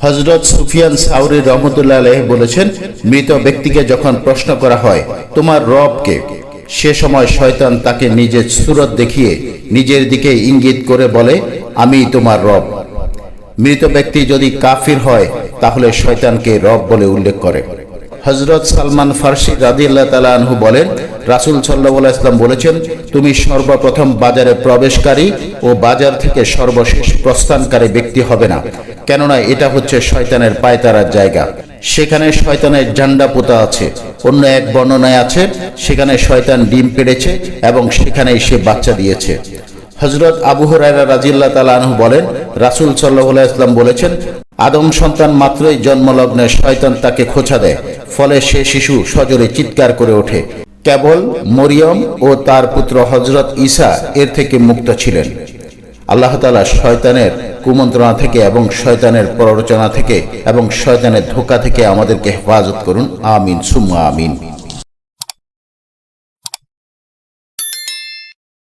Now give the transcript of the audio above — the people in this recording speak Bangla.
হযরত সুফিয়ান সাউরি রহমতুল্লাহ আলাইহি বলেছেন, মৃত ব্যক্তিকে যখন প্রশ্ন করা হয় তোমার রব কে, সে সময় শয়তান তাকে নিজের সূরত দেখিয়ে নিজের দিকে ইঙ্গিত করে বলে, আমি তোমার রব। মৃত ব্যক্তি যদি কাফির হয় তাহলে শয়তানকে রব বলে উল্লেখ করে। হযরত সালমান ফারসি রাদিয়াল্লাহু তাআলা আনহু বলেন, রাসূল সাল্লাল্লাহু আলাইহি ওয়াসাল্লাম বলেছেন, তুমি সর্বপ্রথম বাজারে প্রবেশকারী ও বাজার থেকে সর্বশেষ প্রস্থানকারী ব্যক্তি হবে না, কেননা এটা হচ্ছে শয়তানের পায়তারার জায়গা। সেখানে শয়তানের ঝান্ডা পোতা আছে। অন্য এক বর্ণনায় আছে সেখানে শয়তান ডিম পেড়েছে এবং সেখানেই সে বাচ্চা দিয়েছে। হযরত আবু হুরায়রা রাদিয়াল্লাহু তাআলা আনহু বলেন, রাসূল সাল্লাল্লাহু আলাইহি ওয়াসাল্লাম বলেছেন, আদম সন্তান মাত্রই জন্মলগ্নে শয়তান তাকে খোঁচা দেয়, ফলে সে শিশু সজোরে চিৎকার করে ওঠে। কেবল মরিয়ম ও তার পুত্র হযরত ঈসা এর থেকে মুক্ত ছিলেন। আল্লাহ তাআলা শয়তানের কুমন্ত্রণা থেকে এবং শয়তানের প্ররোচনা থেকে এবং শয়তানের ধোঁকা থেকে আমাদেরকে হেফাজত করুন। আমিন সুম্মা আমিন।